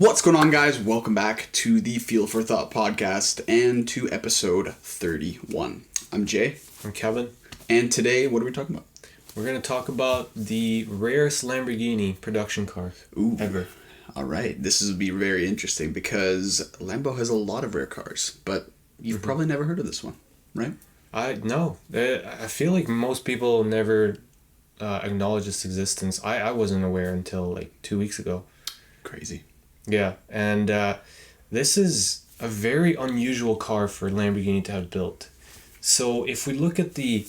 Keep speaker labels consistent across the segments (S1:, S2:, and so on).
S1: What's going on, guys? Welcome back to the Feel for Thought podcast and to episode 31. I'm Jay.
S2: I'm Kevin.
S1: And today, what are we talking about?
S2: We're going to talk about the rarest Lamborghini production car ever.
S1: All right. This will be very interesting because Lambo has a lot of rare cars, but you've probably never heard of this one, right?
S2: No. I feel like most people never acknowledge its existence. I wasn't aware until like 2 weeks ago.
S1: Crazy.
S2: Yeah, and this is a very unusual car for Lamborghini to have built. So if we look at the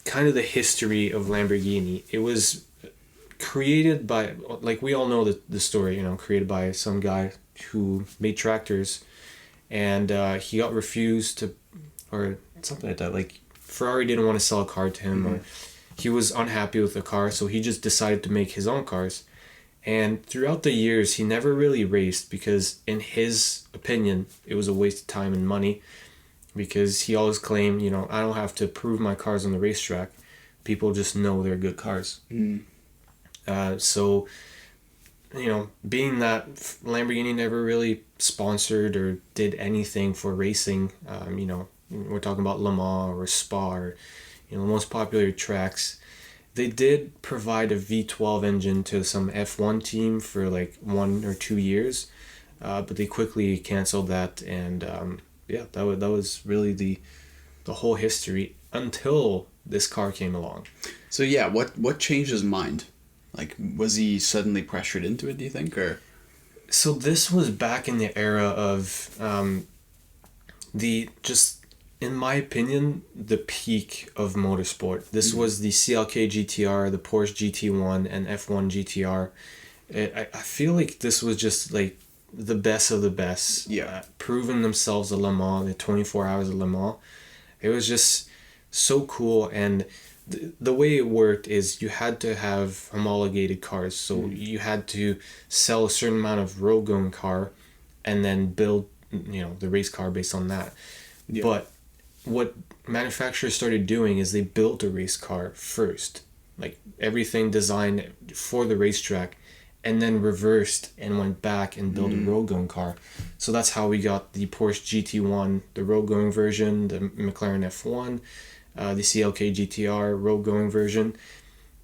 S2: kind of the history of Lamborghini, it was created by, like we all know the story, created by some guy who made tractors, and he got refused to, or something like that, like Ferrari didn't want to sell a car to him, or he was unhappy with the car, so he just decided to make his own cars. And throughout the years, he never really raced because, in his opinion, it was a waste of time and money. Because he always claimed, I don't have to prove my cars on the racetrack. People just know they're good cars. So, being that Lamborghini never really sponsored or did anything for racing, we're talking about Le Mans or Spa or, the most popular tracks. They did provide a V12 engine to some F1 team for like 1 or 2 years, but they quickly canceled that, and that was really the whole history until this car came along.
S1: So yeah, what changed his mind? Like, was he suddenly pressured into it, do you think, or?
S2: So this was back in the era of in my opinion, the peak of motorsport. This was the CLK GTR, the Porsche GT1, and F1 GTR. I feel like this was just like the best of the best.
S1: Yeah.
S2: Proving themselves at Le Mans, the 24 hours of Le Mans. It was just so cool. And the way it worked is you had to have homologated cars. So you had to sell a certain amount of road-going car and then build, the race car based on that. Yeah. But what manufacturers started doing is they built a race car first, like everything designed for the racetrack, and then reversed and went back and built a road-going car. So that's how we got the Porsche GT1, the road-going version, the McLaren F1, the CLK GTR road-going version.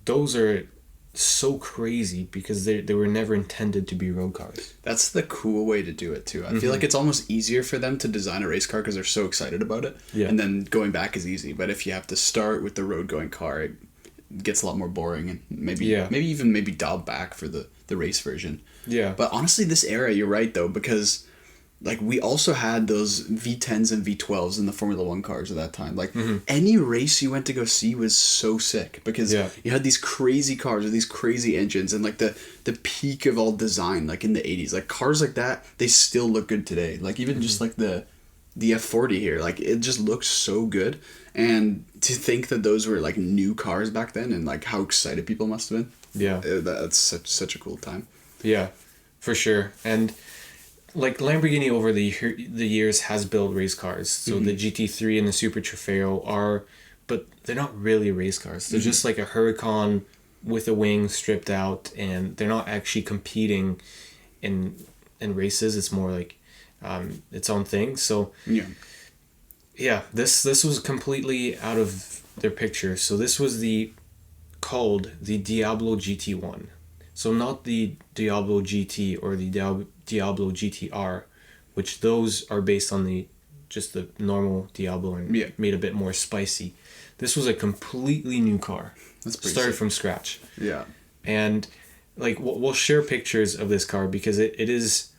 S2: Those are so crazy because they were never intended to be road cars.
S1: That's the cool way to do it too. I feel like it's almost easier for them to design a race car because they're so excited about it. Yeah. And then going back is easy. But if you have to start with the road going car, it gets a lot more boring and maybe even dialed back for the race version.
S2: Yeah.
S1: But honestly, this era, you're right though, because like we also had those V10s and V12s in the Formula 1 cars at that time. Like any race you went to go see was so sick because you had these crazy cars with these crazy engines and like the peak of all design, like in the 80s. Like cars like that, they still look good today. Like even just like the F40 here, like it just looks so good. And to think that those were like new cars back then and like how excited people must have been.
S2: Yeah.
S1: That's such a cool time.
S2: Yeah, for sure. And like Lamborghini over the years has built race cars. So the GT3 and the Super Trofeo are, but they're not really race cars. They're just like a Huracan with a wing stripped out, and they're not actually competing in races. It's more like its own thing. So this was completely out of their picture. So this was called the Diablo GT1. So not the Diablo GT or the Diablo GTR, which those are based on the normal Diablo and made a bit more spicy. This was a completely new car.
S1: That's pretty
S2: started
S1: sick.
S2: From scratch.
S1: Yeah.
S2: And like we'll share pictures of this car because it is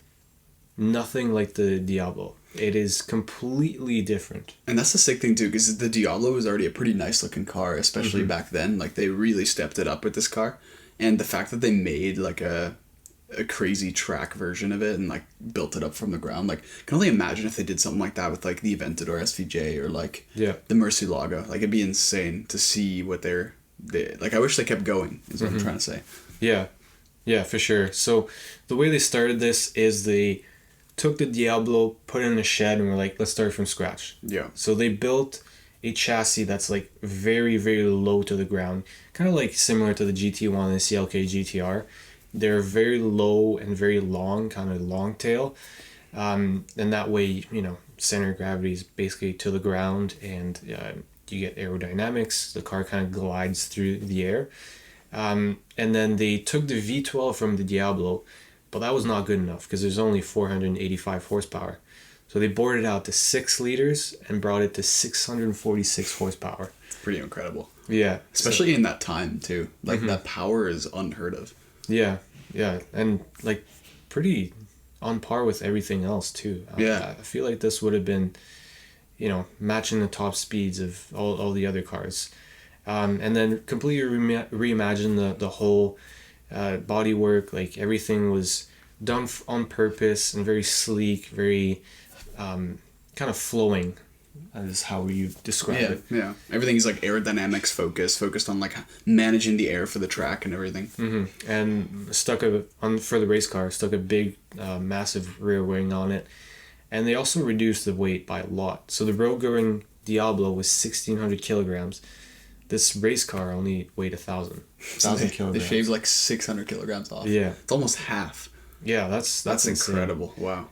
S2: nothing like the Diablo. It is completely different.
S1: And that's the sick thing too, because the Diablo was already a pretty nice looking car, especially back then. Like they really stepped it up with this car. And the fact that they made like a crazy track version of it and like built it up from the ground, like I can only imagine if they did something like that with like the Aventador SVJ or like the Murcielago. Like it'd be insane to see what they like. I wish they kept going is what I'm trying to say.
S2: Yeah, for sure. So the way they started this is they took the Diablo, put it in a shed, and were like, let's start from scratch.
S1: Yeah.
S2: So they built a chassis that's like very, very low to the ground, kind of like similar to the GT1 and the CLK GTR. they're very low and very long, kind of long tail. And that way, center of gravity is basically to the ground, and you get aerodynamics. The car kind of glides through the air. And then they took the V12 from the Diablo, but that was not good enough because there's only 485 horsepower. So they bored it out to 6 liters and brought it to 646 horsepower.
S1: Pretty incredible.
S2: Yeah.
S1: Especially in that time, too. Like, that power is unheard of.
S2: Yeah, yeah. And, like, pretty on par with everything else, too.
S1: Yeah.
S2: I feel like this would have been, matching the top speeds of all the other cars. And then completely reimagine the whole bodywork. Like, everything was done on purpose and very sleek, very kind of flowing, is how you describe it.
S1: Yeah. Everything's like aerodynamics focused on like managing the air for the track and everything.
S2: And for the race car, stuck a big, massive rear wing on it. And they also reduced the weight by a lot. So the road-going Diablo was 1,600 kilograms. This race car only weighed 1,000 kilograms.
S1: They shaved like 600 kilograms off.
S2: Yeah.
S1: It's almost half.
S2: Yeah, that's
S1: incredible. Wow.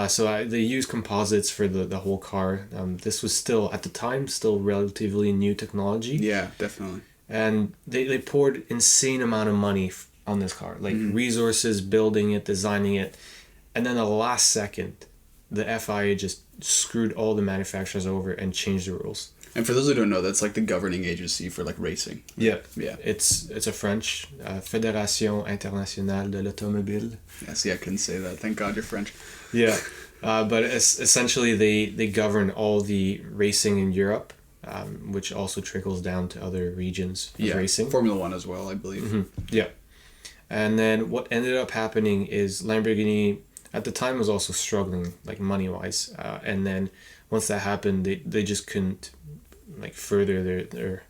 S2: So they used composites for the whole car. This was at the time, relatively new technology.
S1: Yeah, definitely.
S2: And they poured insane amount of money on this car. Like, resources, building it, designing it. And then the last second, the FIA just screwed all the manufacturers over and changed the rules.
S1: And for those who don't know, that's like the governing agency for like racing.
S2: Yeah.
S1: Yeah.
S2: It's a French, Fédération Internationale de l'Automobile.
S1: Yeah, see, I couldn't say that. Thank God you're French.
S2: Yeah. But essentially they govern all the racing in Europe, which also trickles down to other regions of racing.
S1: Formula One as well, I believe.
S2: Yeah. And then what ended up happening is Lamborghini at the time was also struggling, like, money-wise. And then once that happened, they just couldn't like further their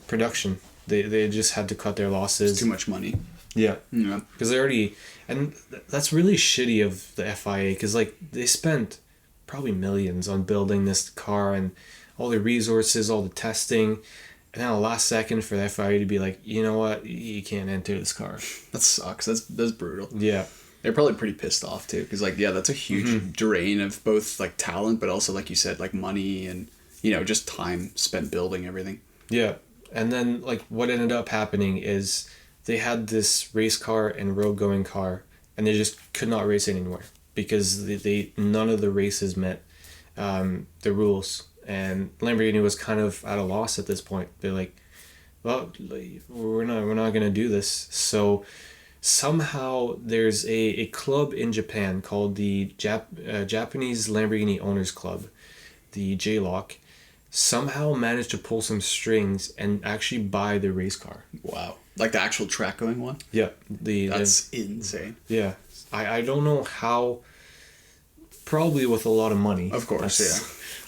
S2: production. They just had to cut their losses.
S1: It's too much money.
S2: Yeah.
S1: Yeah.
S2: Because they already, and that's really shitty of the FIA, because like they spent probably millions on building this car and all the resources, all the testing, and then the last second for the FIA to be like, you know what, you can't enter this car.
S1: That sucks. That's brutal.
S2: Yeah.
S1: They're probably pretty pissed off too, because like, yeah, that's a huge drain of both like talent, but also, like you said, like money and just time spent building everything.
S2: Yeah. And then like what ended up happening is they had this race car and road going car, and they just could not race anymore because they none of the races met the rules, and Lamborghini was kind of at a loss at this point. They're like, well, we're not gonna do this. So somehow there's a club in Japan called the Japanese Lamborghini Owners Club, the JLOC, somehow managed to pull some strings and actually buy the race car.
S1: Wow. Like the actual track going one?
S2: Yeah.
S1: That's insane.
S2: Yeah. I don't know how, probably with a lot of money.
S1: Of course,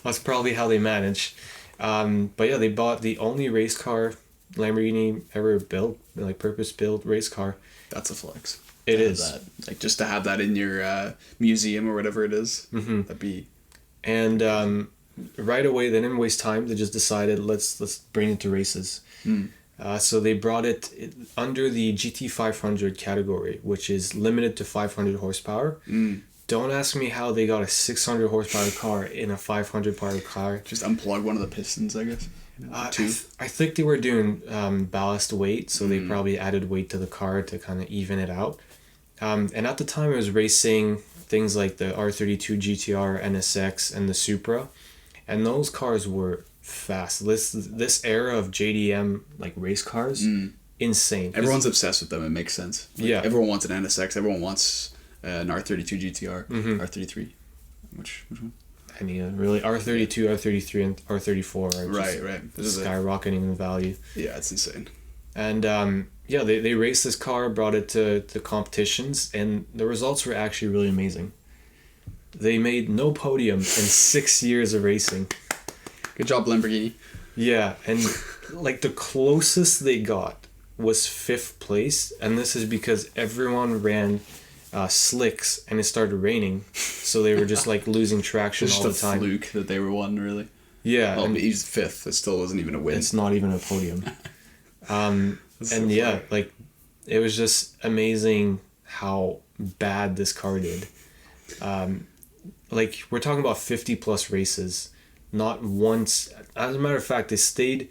S2: That's probably how they managed. But yeah, they bought the only race car Lamborghini ever built, like purpose-built race car.
S1: That's a flex.
S2: It is.
S1: That. Like, just to have that in your museum or whatever it is. That'd be...
S2: And right away, they didn't waste time. They just decided, let's bring it to races. So they brought it under the GT500 category, which is limited to 500 horsepower. Don't ask me how they got a 600 horsepower car in a 500 power car.
S1: Just unplug one of the pistons, I guess.
S2: I think they were doing ballast weight, so they probably added weight to the car to kind of even it out. And at the time, it was racing things like the R32 GTR, NSX, and the Supra. And those cars were fast. This era of JDM like race cars, insane.
S1: Everyone's obsessed with them. It makes sense. Like,
S2: yeah.
S1: Everyone wants an NSX. Everyone wants an R32 GTR. R33. Which one?
S2: Any really R32, R33, and R34 are
S1: right.
S2: Just skyrocketing in value.
S1: Yeah, it's insane.
S2: And they raced this car, brought it to competitions, and the results were actually really amazing. They made no podium in 6 years of racing.
S1: Good job, Lamborghini.
S2: Yeah, and like the closest they got was 5th place, and this is because everyone ran slicks and it started raining, so they were just like losing traction all the time.
S1: Just a fluke that they were won, really.
S2: Yeah,
S1: well, he's 5th. It still wasn't even a win.
S2: It's not even a podium. And yeah, like it was just amazing how bad this car did. Like, we're talking about 50 plus races. Not once, as a matter of fact, they stayed,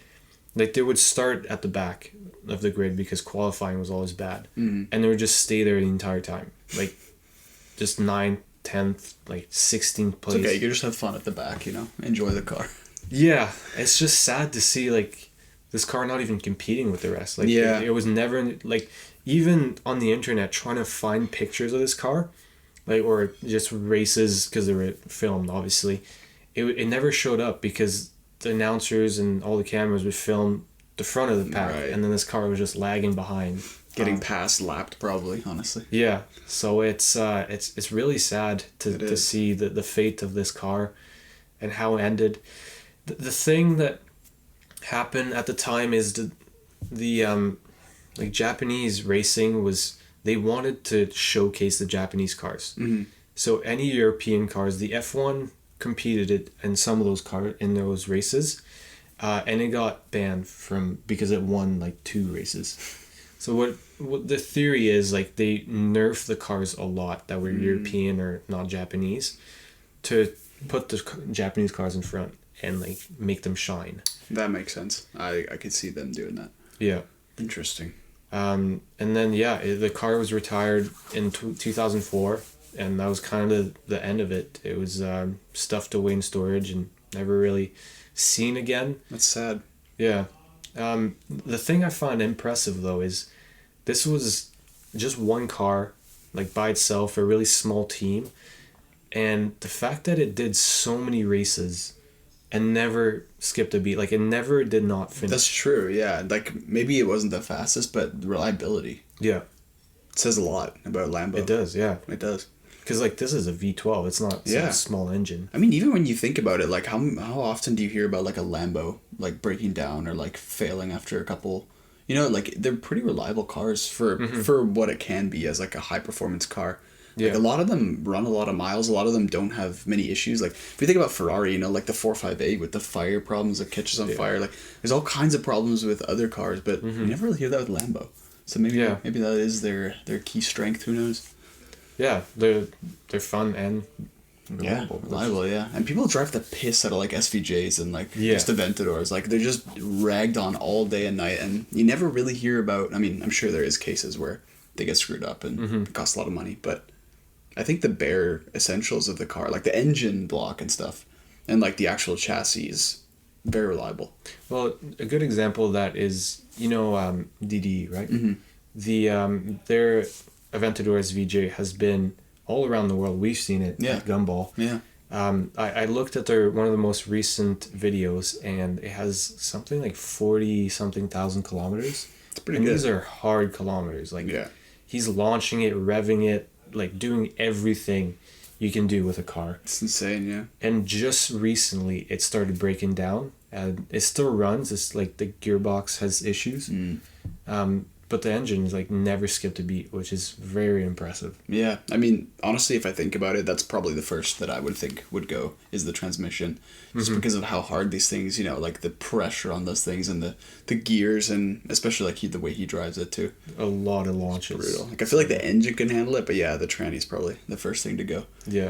S2: like, they would start at the back of the grid because qualifying was always bad. And they would just stay there the entire time. Like, just 9th, 10th, like 16th place.
S1: It's okay, you can just have fun at the back, you know? Enjoy the car.
S2: Yeah, it's just sad to see, like, this car not even competing with the rest. Like,
S1: yeah.
S2: it was never, like, even on the internet, trying to find pictures of this car, like, or just races, because they were filmed, obviously, it never showed up because the announcers and all the cameras would film the front of the pack,
S1: right.
S2: and then this car was just lagging behind.
S1: Getting past lapped, probably, honestly.
S2: Yeah, so it's really sad to see the fate of this car and how it ended. The thing that happened at the time is the like, Japanese racing was, they wanted to showcase the Japanese cars. So any European cars, the F1 competed it in some of those cars in those races, and it got banned because it won like 2 races. So what the theory is, like, they nerfed the cars a lot that were European or not Japanese to put the Japanese cars in front and, like, make them shine.
S1: That makes sense. I could see them doing that.
S2: Yeah.
S1: Interesting.
S2: And then, the car was retired in 2004, and that was kind of the end of it. It was stuffed away in storage and never really seen again.
S1: That's sad.
S2: Yeah. The thing I find impressive, though, is this was just one car, like, by itself, a really small team. And the fact that it did so many races and never skipped a beat, like, it never did not finish.
S1: That's true, yeah. Like, maybe it wasn't the fastest, but reliability.
S2: Yeah.
S1: It says a lot about Lambo.
S2: It does, yeah.
S1: It does.
S2: Because, like, this is a V12. It's not a small engine.
S1: I mean, even when you think about it, like, how often do you hear about, like, a Lambo, like, breaking down or, like, failing after a couple... You know, like, they're pretty reliable cars for what it can be as, like, a high-performance car. Yeah. Like, a lot of them run a lot of miles. A lot of them don't have many issues. Like, if you think about Ferrari, you know, like the 458 with the fire problems that catches on fire. Like, there's all kinds of problems with other cars, but you never really hear that with Lambo. So maybe that is their key strength. Who knows?
S2: Yeah, they're fun and
S1: reliable, yeah. And people drive the piss out of, like, SVJs and, like, just Aventadors. Like, they're just ragged on all day and night, and you never really hear about... I mean, I'm sure there is cases where they get screwed up and it costs a lot of money, but I think the bare essentials of the car, like the engine block and stuff, and, like, the actual chassis is very reliable.
S2: Well, a good example of that is, you know, DD, right? Their Aventador SVJ has been all around the world. We've seen it at Gumball. Yeah. I looked at one of the most recent videos, and it has something like 40-something thousand kilometers. It's pretty good. These are hard kilometers. Like, he's launching it, revving it, like, doing everything you can do with a car.
S1: It's insane, yeah.
S2: And just recently, it started breaking down. And it still runs. It's like the gearbox has issues. But the engine is, like, never skipped a beat, which is very impressive.
S1: Yeah. I mean, honestly, if I think about it, that's probably the first that I would think would go, is the transmission. Just because of how hard these things, you know, like, the pressure on those things and the gears, and especially, like, the way he drives it, too.
S2: A lot of launches.
S1: It's brutal. Like, I feel like the engine can handle it, but yeah, the tranny's probably the first thing to go.
S2: Yeah.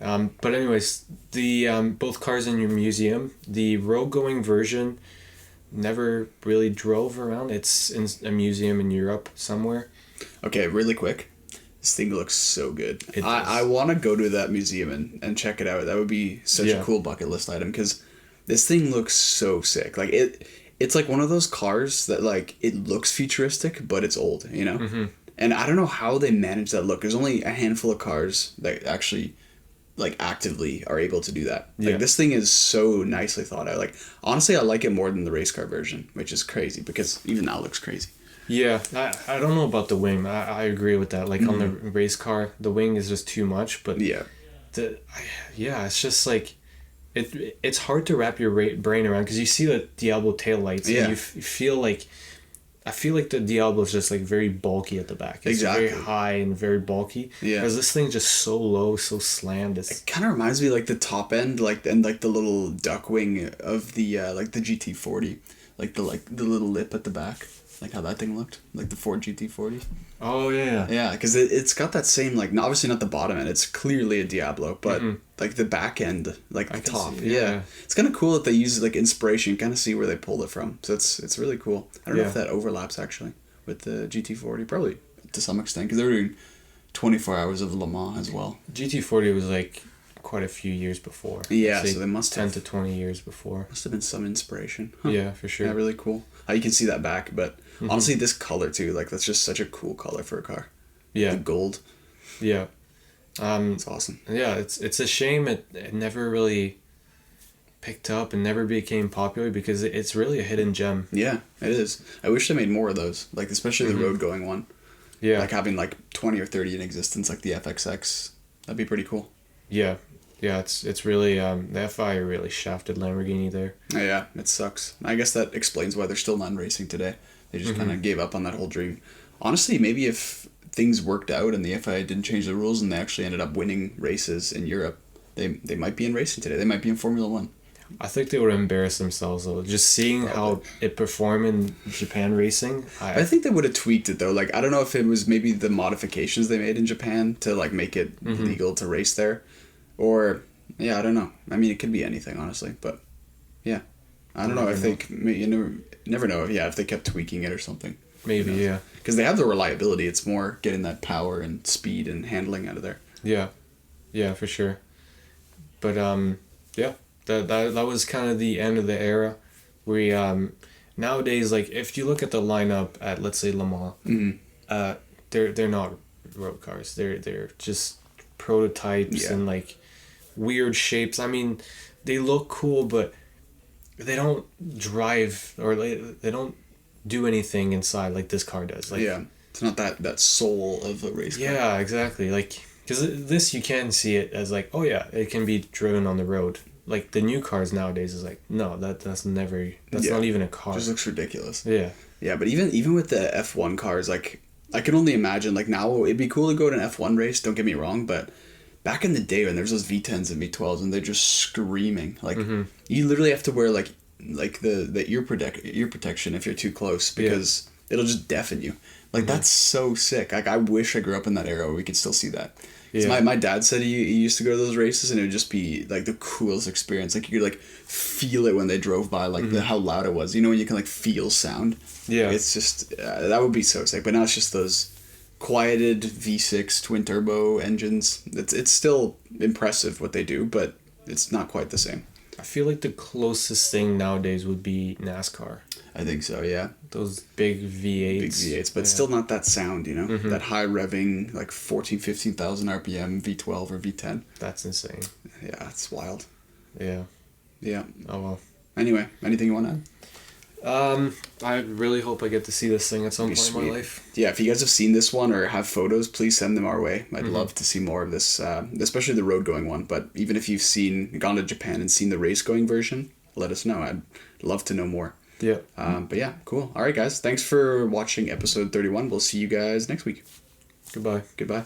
S2: But anyways, the both cars in your museum, the road-going version... never really drove around. It's in a museum in Europe somewhere.
S1: Okay, really quick. This thing looks so good. I want to go to that museum and check it out. That would be such a cool bucket list item, because this thing looks so sick. Like, it's like one of those cars that, like, it looks futuristic, but it's old, you know? And I don't know how they manage that look. There's only a handful of cars that actually... like, actively are able to do that. Like, this thing is so nicely thought out. Like, honestly, I like it more than the race car version, which is crazy, because even that looks crazy.
S2: Yeah, I don't know about the wing. I agree with that. Like, on the race car, the wing is just too much, but it's just like, it's hard to wrap your brain around, because you see the Diablo taillights, and you feel like, I feel like the Diablo is just, like, very bulky at the back. It's very high and very bulky. Yeah. Because this thing's just so low, so slammed. It
S1: kind of reminds me, like, the top end, like, and, like, the little duck wing of the, like, the GT40. Like, the little lip at the back. like how that thing looked, like the Ford GT40.
S2: Oh yeah.
S1: Yeah, because it's got that same like, obviously not the bottom end. It's clearly a Diablo, but like the back end, like the top. Yeah, it's kind of cool that they use like inspiration, kind of see where they pulled it from. So it's really cool. I don't know if that overlaps actually with the GT40, probably to some extent, because they're doing 24 hours of Le Mans as well.
S2: GT40 was like quite a few years before.
S1: Yeah, so they must
S2: 10
S1: have
S2: to 20 years before.
S1: Must have been some inspiration. Huh.
S2: Yeah, for sure.
S1: Yeah, really cool. You can see that back, but honestly, this color too, like that's just such a cool color for a car.
S2: Yeah.
S1: The gold.
S2: Yeah.
S1: It's awesome.
S2: Yeah, it's a shame it never really picked up and never became popular because it's really a hidden gem.
S1: Yeah, it is. I wish they made more of those, like especially the road going one.
S2: Yeah.
S1: Like having like 20 or 30 in existence, like the FXX. That'd be pretty cool.
S2: Yeah. Yeah, it's really the FI really shafted Lamborghini there.
S1: Yeah, it sucks. I guess that explains why they're still not racing today. They just kind of gave up on that whole dream. Honestly, maybe if things worked out and the FIA didn't change the rules and they actually ended up winning races in Europe, they might be in racing today. They might be in Formula 1.
S2: I think they would embarrass themselves though. Just seeing how it performed in Japan racing.
S1: I think they would have tweaked it though. Like I don't know if it was maybe the modifications they made in Japan to like make it legal to race there. Or, yeah, I don't know. I mean, it could be anything, honestly. But, yeah. I don't know if they... You never know if they kept tweaking it or something.
S2: Maybe, yeah.
S1: Because they have the reliability. It's more getting that power and speed and handling out of there.
S2: Yeah. Yeah, for sure. But, yeah. That was kind of the end of the era. We, nowadays, like, if you look at the lineup at, let's say, Le Mans, they're not road cars. They're just prototypes and, like, weird shapes. I mean, they look cool, but they don't drive or they don't do anything inside like this car does. Like,
S1: yeah, it's not that soul of a race car.
S2: Yeah, exactly. Like, because this you can see it as like, oh yeah, it can be driven on the road. Like the new cars nowadays is like, no, that's not even a car.
S1: It just looks ridiculous.
S2: Yeah.
S1: Yeah, but even with the F1 cars, like I can only imagine like now it'd be cool to go to an F1 race. Don't get me wrong, but back in the day when there's those V10s and V12s and they're just screaming, like you literally have to wear like the ear protection if you're too close because it'll just deafen you. Like that's so sick. Like I wish I grew up in that era where we could still see that. Yeah. My dad said he used to go to those races and it would just be like the coolest experience. Like you could like feel it when they drove by, like how loud it was. You know when you can like feel sound.
S2: Yeah.
S1: It's just that would be so sick. But now it's just those quieted V6 twin turbo engines. It's still impressive what they do, but it's not quite the same.
S2: I feel like the closest thing nowadays would be NASCAR.
S1: I think so, yeah.
S2: Those big V8s.
S1: Big V8s, but still not that sound, you know? That high revving, like 15,000 RPM V12 or V10.
S2: That's insane.
S1: Yeah, it's wild.
S2: Yeah.
S1: Yeah.
S2: Oh, well.
S1: Anyway, anything you want to add?
S2: I really hope I get to see this thing at some point in my life.
S1: Yeah, if you guys have seen this one or have photos, please send them our way. I'd love to see more of this, especially the road going one. But even if you've gone to Japan and seen the race going version, let us know. I'd love to know more.
S2: Yeah.
S1: But yeah, cool. All right, guys. Thanks for watching episode 31. We'll see you guys next week.
S2: Goodbye.
S1: Goodbye.